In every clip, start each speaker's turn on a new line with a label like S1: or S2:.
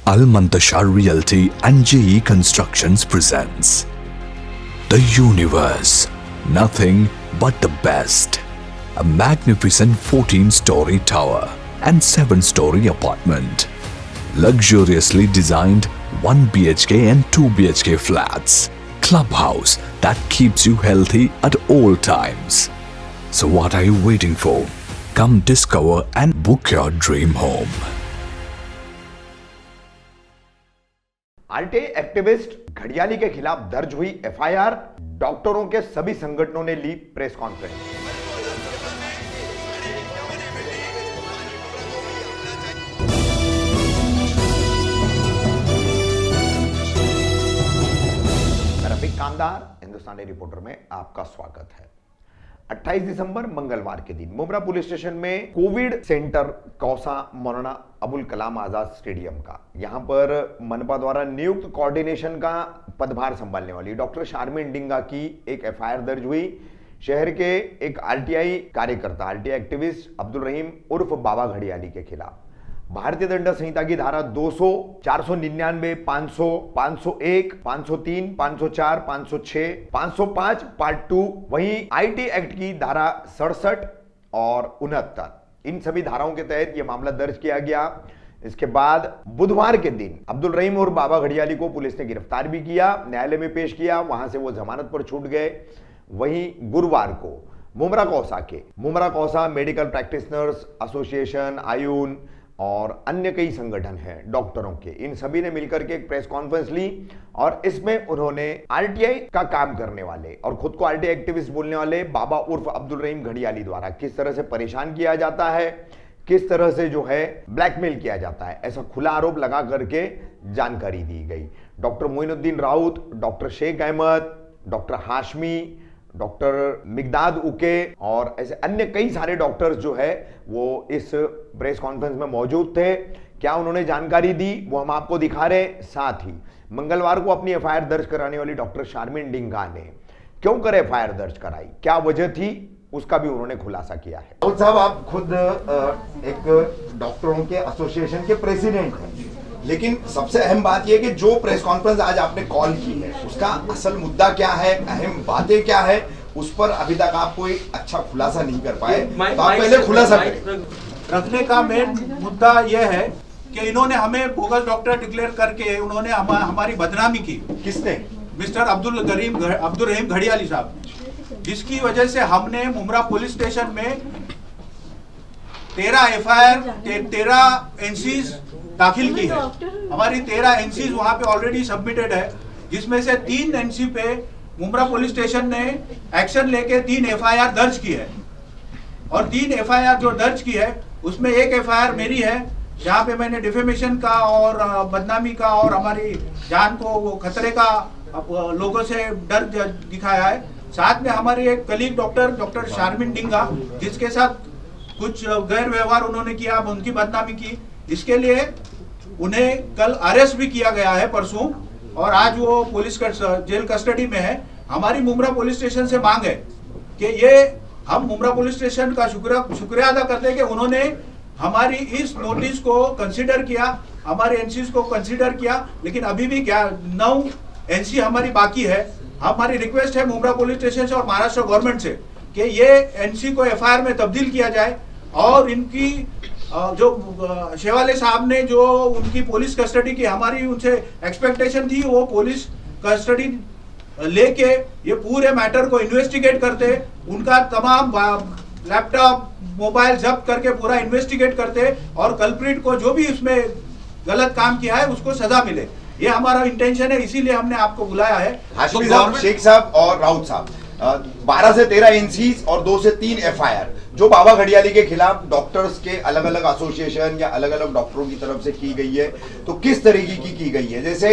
S1: Al Muntashar Realty and JE Constructions presents The Universe, Nothing But the Best. A magnificent 14-story tower and 7-story apartment. Luxuriously designed 1 BHK and 2 BHK flats. Clubhouse that keeps you healthy at all times. So what are you waiting for? Come discover and book your dream home.
S2: RTI activist Ghadiyali के खिलाफ दर्ज हुई FIR. डॉक्टरों के सभी संगठनों ने ली press conference. मैं रफीक कामदार, हिंदुस्तानी रिपोर्टर में आपका स्वागत है। 28 दिसंबर मंगलवार के दिन मुमरा पुलिस स्टेशन में Covid centre Kausa Maulana Abul Kalam Azad stadium का, यहां पर मनपा द्वारा नियुक्त कोऑर्डिनेशन का पदभार संभालने वाली डॉक्टर शारमीन डिंगा की एक एफआईआर दर्ज हुई। शहर के एक आरटीआई कार्यकर्ता, आरटीआई एक्टिविस्ट अब्दुल रहीम उर्फ बाबा घड़ियाली के खिलाफ भारतीय दंड संहिता की धारा 200, 499, 500, 501, 503, 504, 506, 505 पार्ट 2, वहीं आईटी एक्ट की धारा 67 और 69, इन सभी धाराओं के तहत यह मामला दर्ज किया गया। इसके बाद बुधवार के दिन अब्दुल रहीम और बाबा घड़ियाली को पुलिस ने गिरफ्तार भी किया, न्यायालय में पेश किया, वहां से वो जमानत पर छूट गए। वहीं गुरुवार को Mumbra Kausa medical practitioners association, आयुन और अन्य कई संगठन हैं डॉक्टरों के, इन सभी ने मिलकर के एक प्रेस कॉन्फ्रेंस ली और इसमें उन्होंने आरटीआई का काम करने वाले और खुद को आरटीआई एक्टिविस्ट बोलने वाले बाबा उर्फ अब्दुल रहीम घड़ियाली द्वारा किस तरह से परेशान किया जाता है, किस तरह से जो है ब्लैकमेल किया जाता है, ऐसा खुला आरोप लगा करके जानकारी दी गई। Doctor Moinuddin Raut, doctor Sheikh Ahmed, doctor Hashmi, doctor Migdad Uke और ऐसे अन्य कई सारे डॉक्टर्स जो है वो इस प्रेस कॉन्फ्रेंस में मौजूद थे। क्या उन्होंने जानकारी दी वो हम आपको दिखा रहे। साथ ही मंगलवार को अपनी एफआईआर दर्ज कराने वाली डॉक्टर शारमीन डिंगा ने क्यों कर एफआईआर दर्ज कराई, क्या वजह थी, उसका भी उन्होंने खुलासा किया है। राउत साहब, आप खुद एक डॉक्टरों के एसोसिएशन के प्रेसिडेंट हैं, लेकिन सबसे अहम बात यह कि जो प्रेस कॉन्फ्रेंस आज आपने कॉल की है उसका असल मुद्दा क्या है, अहम बातें क्या है, उस पर अभी तक आप कोई अच्छा खुलासा नहीं कर पाए, तो आप पहले खुलासा करें।
S3: रखने का मेन मुद्दा यह है कि इन्होंने हमें बोगस डॉक्टर डिक्लेयर करके उन्होंने हमारी बदनामी की।
S2: किसने?
S3: मिस्टर अब्दुल रहीम घड़ियाली साहब, जिसकी वजह से हमने मुमरा पुलिस स्टेशन में 13 एफआईआर, 13 एनसीज दाखिल की है। हमारी 13 एनसीज वहां पे ऑलरेडी सबमिटेड है, जिसमें से 3 एनसी पे मुमरा पुलिस स्टेशन ने एक्शन लेके 3 एफआईआर दर्ज की है। और 3 एफआईआर जो दर्ज की है उसमें एक एफआईआर मेरी है, जहां पे मैंने डिफेमेशन का और बदनामी का और हमारी जान को वो खतरे का लोगों से डर दिखाया है। साथ में हमारी एक कलीग डॉक्टर शारमीन डिंगा, जिसके साथ कुछ गैर व्यवहार उन्होंने किया, उनकी बदनामी की, इसके लिए उन्हें कल अरेस्ट भी किया गया है परसों, और आज वो पुलिस जेल कस्टडी में है। हमारी मुमरा पुलिस स्टेशन से मांग है कि ये हम मुमरा पुलिस स्टेशन का शुक्रिया अदा करते हैं कि उन्होंने हमारी इस नोटिस को कंसीडर किया, हमारे एनसीज को कंसीडर किया, लेकिन अभी भी 9 एनसी हमारी बाकी है। हमारी रिक्वेस्ट है मुमरा पुलिस स्टेशन से और महाराष्ट्र गवर्नमेंट से कि ये एनसी को एफआईआर में तब्दील किया जाए और इनकी जो शेवाले साहब ने जो उनकी पुलिस कस्टडी की, हमारी उनसे एक्सपेक्टेशन थी वो पुलिस कस्टडी लेके ये पूरे मैटर को इन्वेस्टिगेट करते, उनका तमाम लैपटॉप मोबाइल जब्त करके पूरा इन्वेस्टिगेट करते और कल्प्रिट को जो भी उसमें गलत काम किया है उसको सजा मिले। ये हमारा इंटेंशन है, इसीलिए हमने आपको बुलाया है।
S2: हाशमी साहब, शेख साहब और राउत साहब, 12 से 13 एनसीज और 2 से 3 एफआईआर जो बाबा घड़ियाली के खिलाफ डॉक्टर्स के अलग अलग एसोसिएशन या अलग अलग डॉक्टरों की तरफ से की गई है, तो किस तरीके की गई है? जैसे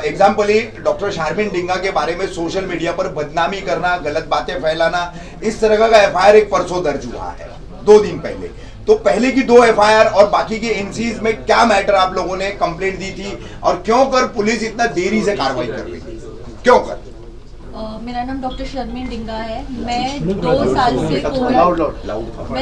S2: एग्जाम्पली डॉक्टर शारमीन डिंगा के बारे में सोशल मीडिया पर बदनामी करना, गलत बातें फैलाना, इस तरह का एफआईआर एक परसों दर्ज हुआ है 2 दिन पहले। तो पहले की 2 एफआईआर और बाकी की एनसीज में क्या मैटर आप लोगों ने कंप्लेंट दी थी और क्यों कर पुलिस इतना देरी से कार्रवाई कर रही थी, क्यों कर?
S4: मेरा नाम डॉक्टर शारमीन डिंगा है। मैं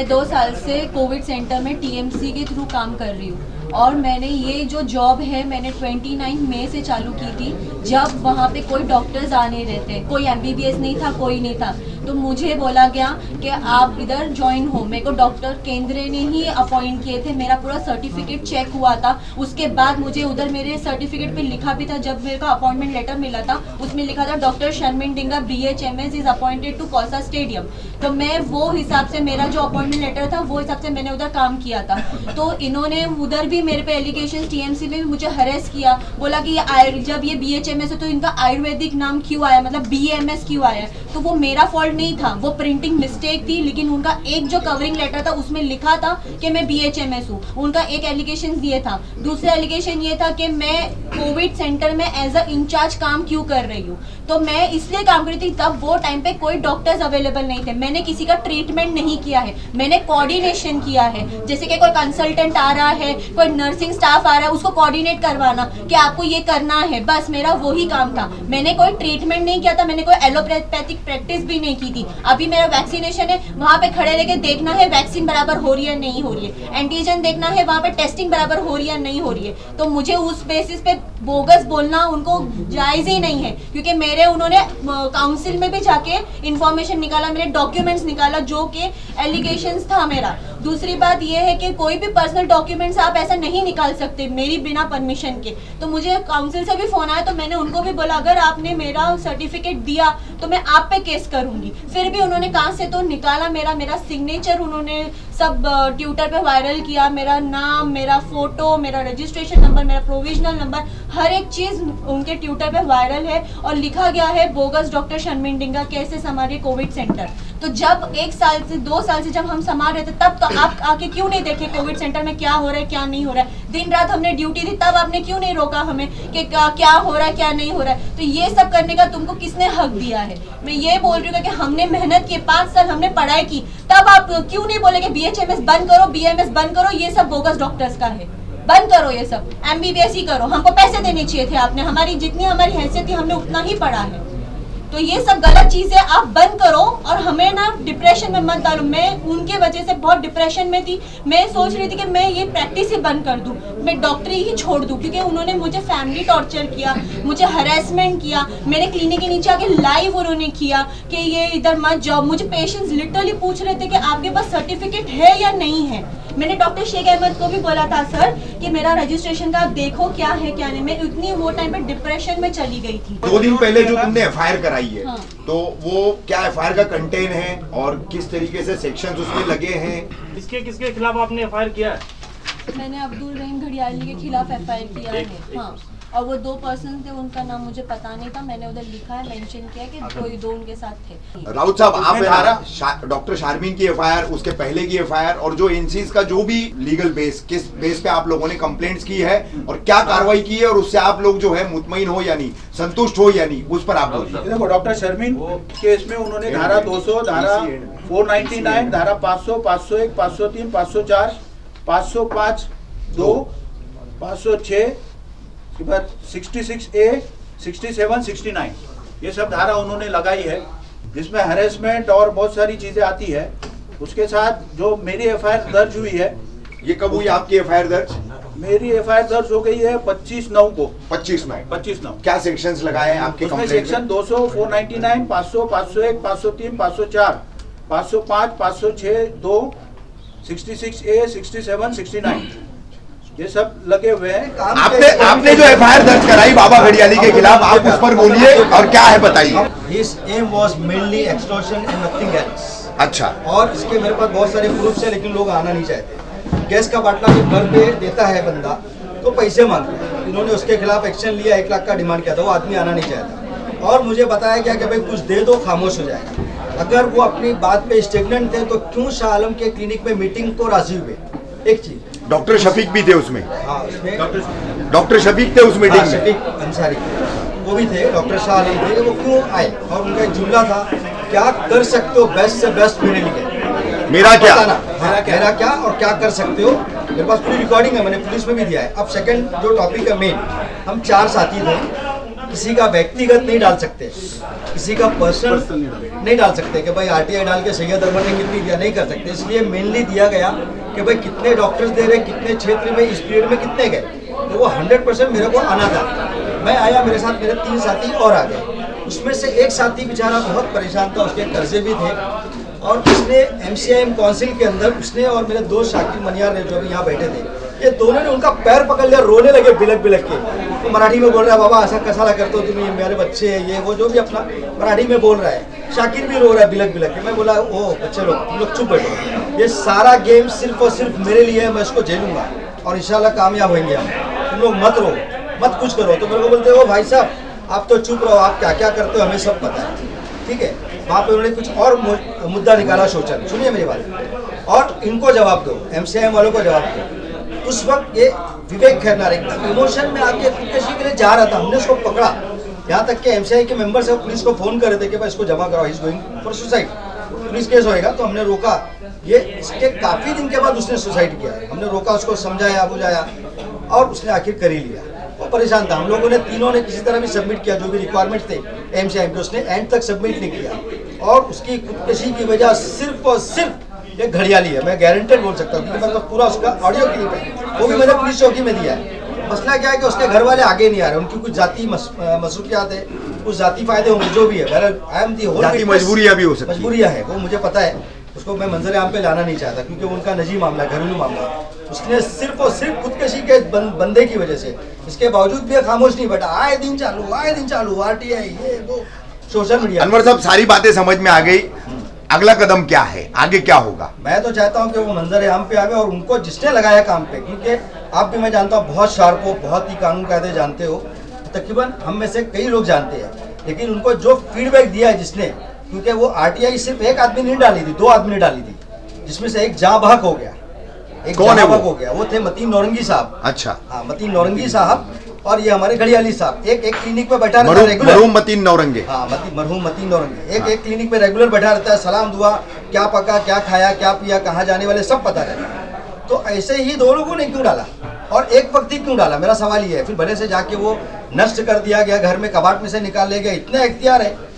S4: 2 साल से कोविड सेंटर में टीएमसी के थ्रू काम कर रही हूँ और मैंने ये जो जॉब है मैंने 29 मई से चालू की थी, जब वहाँ पे कोई डॉक्टर्स आ नहीं रहे थे, कोई MBBS नहीं था, कोई नहीं था। तो मुझे बोला गया कि आप इधर ज्वाइन हो। मेरे को डॉक्टर केंद्र ने ही अपॉइंट किए थे, मेरा पूरा सर्टिफिकेट चेक हुआ था। उसके बाद मुझे उधर मेरे सर्टिफिकेट पे लिखा भी था, जब मेरे को अपॉइंटमेंट लेटर मिला था उसमें लिखा था doctor Sharmin Dinga BHMS is appointed to Kausa stadium. तो मैं वो हिसाब से, मेरा जो अपॉइंटमेंट लेटर था वो हिसाब से मैंने उधर काम किया था। तो इन्होंने उधर भी मेरे पे एलिगेशन, TMC में भी मुझे हरेस किया, बोला कि जब ये BHMS है तो इनका आयुर्वेदिक नाम क्यों आया, मतलब BMS क्यों आया। तो वो मेरा फॉल्ट नहीं था, वो प्रिंटिंग मिस्टेक थी, लेकिन उनका एक जो कवरिंग लेटर था उसमें लिखा था कि मैं BHMS हूँ। उनका एक एलिगेशन ये था। दूसरा एलिगेशन ये था कि मैं कोविड सेंटर में एज अ इंचार्ज काम क्यों कर रही हूँ। तो मैं इसलिए काम करी थी, तब वो टाइम पे कोई डॉक्टर्स अवेलेबल नहीं थे, मैंने किसी का ट्रीटमेंट नहीं किया है, मैंने कोऑर्डिनेशन किया है। जैसे कि कोई कंसल्टेंट आ रहा है, कोई नर्सिंग स्टाफ आ रहा है, उसको कोऑर्डिनेट करवाना कि आपको ये करना है, बस मेरा वही काम था। मैंने कोई ट्रीटमेंट नहीं किया था, मैंने कोई एलोपैथिक प्रैक्टिस भी नहीं की थी। अभी मेरा वैक्सीनेशन है, वहाँ पे खड़े रह के देखना है वैक्सीन बराबर हो रही है नहीं हो रही है, एंटीजन देखना है, वहाँ पे टेस्टिंग बराबर हो रही है नहीं हो रही है। तो मुझे उस बेसिस पे बोगस बोलना उनको जायज ही नहीं है, क्योंकि मेरे उन्होंने काउंसिल में भी जाके इंफॉर्मेशन निकाला, मेरे डॉक्यूमेंट्स निकाला जो कि एलिगेशंस था मेरा। दूसरी बात यह है कि कोई भी पर्सनल डॉक्यूमेंट्स आप ऐसा नहीं निकाल सकते मेरी बिना परमिशन के। तो मुझे काउंसिल से भी फोन आया, तो मैंने उनको भी बोला अगर आपने मेरा सर्टिफिकेट दिया तो मैं आप पे केस करूंगी। फिर भी उन्होंने कहाँ से तो निकाला मेरा सिग्नेचर उन्होंने सब ट्विटर पे वायरल किया, मेरा नाम, मेरा फोटो, मेरा रजिस्ट्रेशन नंबर, मेरा प्रोविजनल नंबर, हर एक चीज उनके ट्विटर पे वायरल है और लिखा गया है बोगस डॉक्टर शर्मिन डिंगा कैसे संभाले कोविड सेंटर। तो जब 1 साल से 2 साल से जब हम संभाल रहे थे, तब तो आप आके क्यों नहीं देखे कोविड सेंटर में क्या हो रहा है क्या नहीं हो रहा है। दिन रात हमने ड्यूटी दी, तब आपने क्यों नहीं रोका हमें कि क्या हो रहा है क्या नहीं हो रहा है। तो ये सब करने का तुमको किसने हक दिया है। मैं ये बोल रही हूँ कि हमने मेहनत की, 5 साल हमने पढ़ाई की, तब आप क्यों नहीं बोले कि BHMS बंद करो, BMS बंद करो, ये सब बोगस डॉक्टर्स का है, बंद करो ये सब, MBBS ही करो। हमको पैसे देने चाहिए थे आपने, हमारी जितनी हमारी हैसियत थी हमने उतना ही पढ़ा है। तो ये सब गलत चीजें आप बंद करो और हमें ना डिप्रेशन में मत डालो। मैं उनके वजह से बहुत डिप्रेशन में थी, मैं सोच रही थी कि मैं ये प्रैक्टिस ही बंद कर दूं, मैं डॉक्टरी ही छोड़ दूं, क्योंकि उन्होंने मुझे फैमिली टॉर्चर किया, मुझे हरेसमेंट किया। मेरे क्लिनिक के नीचे आके लाइव उन्होंने किया कि ये इधर मत जाओ। मुझे पेशेंट्स लिटरली पूछ रहे थे कि आपके पास सर्टिफिकेट है या नहीं है। मैंने डॉक्टर शेख अहमद को भी बोला था सर कि मेरा रजिस्ट्रेशन का आप देखो क्या है क्या नहीं। मैं इतनी वो टाइम पे डिप्रेशन में चली गई थी।
S2: 2 दिन पहले जो तुमने FIR कराई है,
S4: हाँ।
S2: तो वो क्या FIR का कंटेन है और किस तरीके से सेक्शंस उसमें लगे हैं?
S5: किसके खिलाफ आपने FIR किया है?
S4: मैंने अब्दुल रहीम घड़ियाली के खिलाफ FIR किया है। हाँ, और वो 2 पर्सन थे, उनका नाम मुझे पता नहीं था, मैंने उधर लिखा है, मेंशन किया कि कोई 2 उनके साथ थे।
S2: राउत साहब, आप डॉक्टर शारमीन की FIR, उसके पहले की FIR और जो एनसीज का जो भी लीगल बेस, किस बेस पे आप लोगों ने कंप्लेंट्स की है और क्या कार्रवाई की है और उससे आप लोग जो है मुतमईन हो या नहीं, संतुष्ट हो या नहीं, उस पर आप बोलिए।
S3: देखो, डॉक्टर शर्मिन केस में उन्होंने धारा 200, धारा 499, धारा 500, 501, 503, 504, 505, 2, 506 के बाद 66A, 67, 69 ये सब धारा उन्होंने लगाई है, जिसमें हैरेसमेंट और बहुत सारी चीजें आती है। उसके साथ जो मेरी FIR दर्ज हुई है,
S2: ये कब हुई आपकी FIR दर्ज?
S3: मेरी FIR दर्ज हो गई है 25/9 को।
S2: 25/9 क्या सेक्शंस लगाए हैं आपके
S3: उसमें
S2: कंप्लेंट
S3: सेक्शन 200, 499, 500, 501, 503, 504, 505, 506, 2, 66A, 67, 69 ये सब लगे हुए हैं।
S2: आपने जो FIR दर्ज कराई बाबा घड़ियाली के खिलाफ, आप उस पर बोलिए और क्या है बताइए।
S6: His aim was mainly extortion and nothing else.
S2: अच्छा,
S6: और इसके मेरे पास बहुत सारे प्रूफ्स है, लेकिन लोग आना नहीं चाहते। गैस का बाटला जो घर पे देता है बंदा, तो पैसे मांगते हैं। इन्होंने उसके खिलाफ एक्शन लिया, 1 लाख का डिमांड किया था, वो आदमी आना नहीं चाहता। और मुझे बताया गया कि भाई कुछ दे दो, खामोश हो जाएगा। अगर वो अपनी बात पे स्टेगनेंट थे तो क्यों शाह आलम के क्लिनिक में मीटिंग को राजी हुए? एक चीज,
S2: डॉक्टर शफीक भी थे उसमें।
S6: हाँ, उसमें
S2: डॉक्टर शफीक थे उस मीटिंग में।
S6: शफीक अंसारी वो भी थे, डॉक्टर शाह आलम थे। वो क्यों आए? और उनका एक जुमला था, क्या कर सकते हो बेस्ट से बेस्ट मेरे लिए,
S2: मेरा क्या,
S6: मेरा क्या और क्या कर सकते हो। मेरे पास पूरी रिकॉर्डिंग है, मैंने पुलिस में भी दिया है। अब सेकंड जो टॉपिक है मेन, हम 4 साथी थे, किसी का व्यक्तिगत नहीं डाल सकते, किसी का पर्सनल नहीं डाल सकते कि भाई RTI डाल के सैयद अरमान ने कितनी दिया, नहीं कर सकते। इसलिए मेनली दिया गया कि भाई कितने डॉक्टर्स दे रहे, कितने क्षेत्र में इस पीरियड में कितने गए, तो वो 100% मेरे को आना था। मैं आया, मेरे साथ मेरे 3 साथी और आ गए। उसमें से एक साथी बेचारा बहुत परेशान था, उसके कर्जे भी थे, और उसने MCIM काउंसिल के अंदर उसने और मेरे दोस्त शाकिर मनियार ने जो अभी यहाँ बैठे थे, ये दोनों ने उनका पैर पकड़ लिया, रोने लगे बिलक बिलक के। तो मराठी में बोल रहा है, बाबा ऐसा कसाला करते हो तुम्हें, मेरे बच्चे हैं, ये वो जो भी अपना मराठी में बोल रहा है। शाकिर भी रो रहा है बिलक बिलक के। मैं बोला, ओ बच्चे लोग, तुम लोग चुप बैठो, ये सारा गेम सिर्फ और सिर्फ मेरे लिए है, मैं इसको झेलूंगा और इंशाल्लाह कामयाब होंगे हम, तुम लोग मत रो, मत कुछ करो। तो मेरे को बोलते हो, भाई साहब आप तो चुप रहो, आप क्या क्या करते हो हमें सब पता है, ठीक है। वहाँ पे उन्होंने कुछ और मुद्दा निकाला सोशल, सुनिए मेरी बात, और इनको जवाब दो, MCIM वालों को जवाब दो। उस वक्त ये विवेक खैरनार एकदम इमोशन में आके खुदकशी के लिए जा रहा था, हमने उसको पकड़ा। यहाँ तक कि MCI के मेंबर से पुलिस को फोन कर रहे थे कि भाई इसको जमा कराओ, is going for suicide, police case होएगा। तो हमने रोका, ये इसके काफी दिन के बाद उसने सुसाइड किया। हमने रोका, उसको समझाया बुझाया, और उसने आखिर कर ही लिया। वो परेशान था, हम लोगों ने तीनों ने किसी तरह भी सबमिट किया जो भी रिक्वायरमेंट थे MCIM के, उसने एंड तक सबमिट नहीं किया। और उसकी खुदकशी की वजह सिर्फ और सिर्फ ये घड़ियाली है, मैं गारंटेड बोल सकता हूँ, क्योंकि मतलब पूरा उसका ऑडियो क्लिप है, वो भी मैंने पुलिस चौकी में दिया है। मसला क्या है कि उसके घर वाले आगे नहीं आ रहे, उनकी कुछ जाति मसरूफियात है, कुछ जाति फायदे होंगे जो भी है, आई एम दी होल
S2: जाति मजबूरियां भी हो सकती है,
S6: मजबूरियां है, वो मुझे पता है। उसको मैं मंजर आम पे लाना नहीं चाहता, क्योंकि वो उनका निजी मामला, घरेलू मामला। उसने सिर्फ और सिर्फ खुदकशी के बंदे की वजह से, इसके बावजूद भी खामोश नहीं बैठा, आए दिन चालू RTI ये वो सोशल मीडिया।
S2: अनवर साहब सारी बातें समझ में आ गई, अगला कदम क्या है, आगे क्या होगा?
S6: मैं तो चाहता हूं कि वो मंजर आम पे आवे, और उनको जिसने लगाया काम पे, क्योंकि आप भी, मैं जानता हूं बहुत शार्प हो, बहुत ही कानून कायदे जानते हो, तकरीबन हम में से कई लोग जानते हैं, लेकिन उनको जो फीडबैक दिया है जिसने, क्योंकि वो RTI सिर्फ एक आदमी नहीं डाली थी, 2 आदमी ने डाली थी, जिसमें से एक जहां बहक हो गया, एक
S2: कौन है वो?
S6: हो गया, वो थे मतीन नौरंगी साहब।
S2: अच्छा,
S6: हाँ, मतीन नौरंगी साहब, और ये हमारे घड़ियाली साहब, एक क्लिनिक पे बैठा रहता है
S2: मरहूम
S6: रेगुलर,
S2: मतीन नौरंगे।
S6: हाँ, मरहूम मतीन नौरंगी, एक क्लिनिक पे रेगुलर बैठा रहता है, सलाम दुआ, क्या पका, क्या खाया, क्या पिया, कहाँ जाने वाले सब पता रहता है। तो ऐसे ही 2 लोगों ने क्यों डाला, और एक वक्त ही क्यों डाला, मेरा सवाल ये है। फिर भले से जाके वो नष्ट कर दिया गया, घर में कबाट में से निकाल ले गया, इतना इख्तियार है।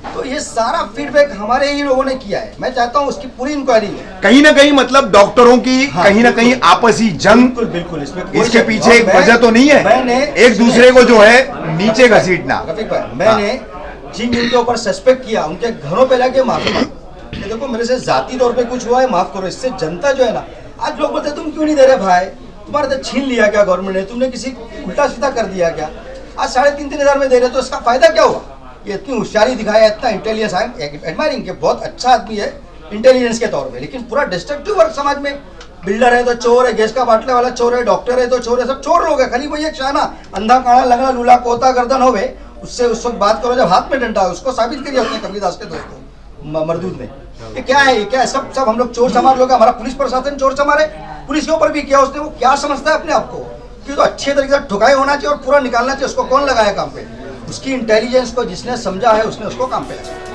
S6: तो ये सारा फीडबैक हमारे ही लोगों ने किया है। मैं चाहता हूँ उसकी पूरी इंक्वायरी हो।
S2: कहीं ना कहीं मतलब डॉक्टरों की
S6: हाँ,
S2: कहीं ना कहीं आपसी जंग,
S6: बिल्कुल इसमें
S2: इसके पीछे एक वजह तो नहीं है,
S6: मैंने
S2: एक दूसरे को जो है नीचे घसीटना।
S6: रफीक भाई, मैंने जिनके ऊपर सस्पेक्ट किया उनके घरों पे जाके माफी मांगी, देखो मेरे से जाती तौर पे कुछ हुआ है, माफ करो। इससे जनता जो है ना, आज लोग बोलते तुम क्यों नहीं दे रहे भाई, तुम्हारे तो छीन लिया क्या गवर्नमेंट ने, तुमने किसी उल्टा सीधा कर दिया क्या, आज 3.5 हज़ार में दे रहे, तो इसका फायदा क्या हुआ। ये इतनी होशियारी दिखाया, इतना इंटेलिजेंस, आई एम एडमायरिंग के, बहुत अच्छा आदमी है इंटेलिजेंस के तौर पे, लेकिन पूरा डिस्ट्रक्टिव वर्क समाज में, बिल्डर है तो चोर है, गैस का बाटले वाला चोर है, डॉक्टर है तो चोर है, सब चोर लोग है। खाली वही एक शाना अंधा काड़ा लगना लूला कोता गर्दन हो गए, उससे उस वक्त बात करो जब हाथ में डंडा है, उसको साबित करिए अपने कबीरदास के दोस्तों मरदूद ने। ये क्या है, ये क्या है, सब हम लोग चोर समार लोग, हमारा पुलिस प्रशासन चोर समार है। पुलिस के ऊपर भी किया उसने, वो क्या समझता है अपने आप को कि तो अच्छे तरीके से ठुकाई होना चाहिए और पूरा निकालना चाहिए। उसको कौन लगाया काम पे, उसकी इंटेलिजेंस को जिसने समझा है उसने उसको काम पे लगाया।